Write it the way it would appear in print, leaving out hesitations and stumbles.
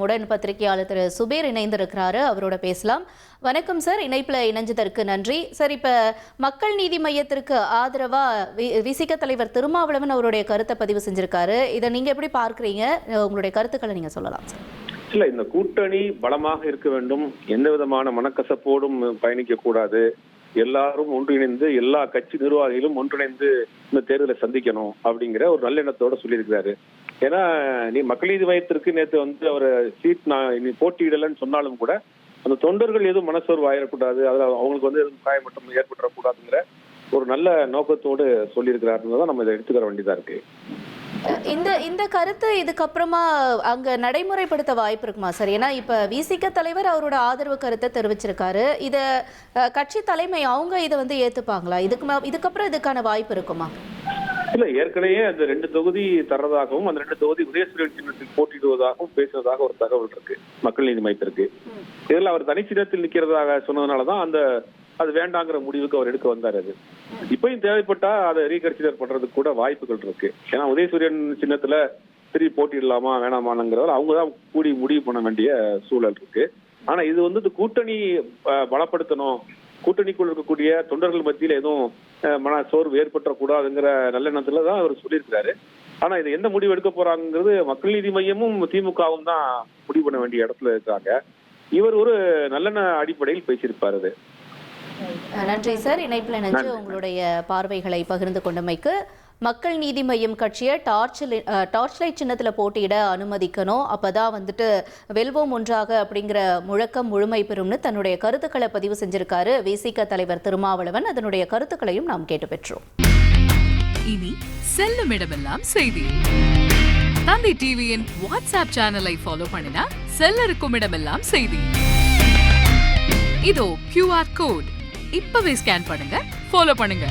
உடன் பத்திரிகையாளர் திரு சுபீர் இணைந்திருக்கிறாரு, அவரோட பேசலாம். வணக்கம் சார், இணைப்புல இணைஞ்சதற்கு நன்றி. சார், இப்ப மக்கள் நீதி மையத்திற்கு ஆதரவா விசிக தலைவர் திருமாவளவன் அவருடைய கருத்தை பதிவு செஞ்சிருக்காரு. இதை நீங்க எப்படி பார்க்கறீங்க? உங்களுடைய கருத்துக்களை நீங்க சொல்லலாம் சார். இல்ல, இந்த கூட்டணி பலமாக இருக்க வேண்டும், எந்த விதமான மனக்கசப்போடும் பயணிக்க கூடாது, எல்லாரும் ஒன்றிணைந்து எல்லா கட்சி நிர்வாகிகளும் ஒன்றிணைந்து இந்த தேர்தலை சந்திக்கணும் அப்படிங்கிற ஒரு நல்லெண்ணத்தோட சொல்லியிருக்கிறாரு. ஏன்னா நீ மக்கள் நீதி மையத்திற்கு நேற்று அவர் சீட் நீ போட்டியிடலன்னு சொன்னாலும் கூட அந்த தொண்டர்கள் எதுவும் மனசோர்வு ஆயிடக்கூடாது, அதுல அவங்களுக்கு எதுவும் காயமட்டம் ஏற்பட்டுறக்கூடாதுங்கிற ஒரு நல்ல நோக்கத்தோடு சொல்லியிருக்கிறாருன்னு நம்ம இதை எடுத்துக்கிற வேண்டியதா இருக்கு. இந்த கருத்து இதுக்கப்புறமா அங்க நடைமுறைப்படுத்த வாய்ப்பு இருக்குமா சார்? ஏன்னா இப்ப விசிக தலைவர் அவரோட ஆதரவு கருத்தை தெரிவிச்சிருக்காரு. இத கட்சி தலைமை அவங்க இதை ஏத்துப்பாங்களா? இதுக்கப்புறம் இதுக்கான வாய்ப்பு இருக்குமா? இல்ல, ஏற்கனவே அந்த 2 தொகுதி தர்றதாகவும் அந்த 2 தொகுதி உதயசூரியன் சின்னத்தில் போட்டியிடுவதாகவும் பேசுவதாக ஒரு தகவல் இருக்கு மக்கள் நீதி மையத்திற்கு. இதில் அவர் தனிச்சின்னத்தில் நிற்கிறதாக சொன்னதுனாலதான் அது வேண்டாங்கிற முடிவுக்கு அவர் எடுக்க வந்தார். அது இப்பயும் தேவைப்பட்டா அதை ரீகன்சிடர் பண்றதுக்கு கூட வாய்ப்புகள் இருக்கு. ஏன்னா உதயசூரியன் சின்னத்துல திரும்பி போட்டியிடலாமா வேணாமாங்கிறத அவங்கதான் கூடி முடிவு பண்ண வேண்டிய சூழல் இருக்கு. ஆனா இது கூட்டணி பலப்படுத்தணும், கூட்டணிக்குள் இருக்கக்கூடிய தொண்டர்கள் மத்தியில எதுவும் மன சோர்வு ஏற்பட்டக்கூடாதுங்கிற நல்லெண்ணத்துல தான் அவர் சொல்லியிருக்கிறாரு. ஆனா இது எந்த முடிவு எடுக்க போறாங்கிறது மக்கள் நீதி மையமும் திமுகவும் தான் முடிவு பண்ண வேண்டிய இடத்துல இருக்காங்க. இவர் ஒரு நல்லெண்ண அடிப்படையில் பேசியிருப்பாரு. அது நன்றி சார், இணைப்பில் இணைஞ்சு உங்களுடைய பார்வைகளை பகிர்ந்து கொண்டமைக்கு. மக்கள் நீதி மையம் கட்சியை டார்ச் லைட் சின்னத்துல போட்டியிட அனுமதிக்கணும், அப்பதான் வெல்வோம் ஒன்றாக அப்படிங்கிற முழக்கம் முழுமை பெறும்னு தன்னுடைய கருத்துக்களை பதிவு செஞ்சிருக்காரு விசிக தலைவர் திருமாவளவன். அதனுடைய கருத்துக்களையும் நாம் கேட்டு பெற்றோம். இனி செல்லும் இடமெல்லாம் செய்தி. தந்தை டிவியின் வாட்ஸ்அப் சேனலை ஃபாலோ பண்ணினா செல்லருக்கும் இடமெல்லாம் செய்தி. இதோ QR கோட், இப்பவே ஸ்கேன் பண்ணுங்க, ஃபாலோ பண்ணுங்க.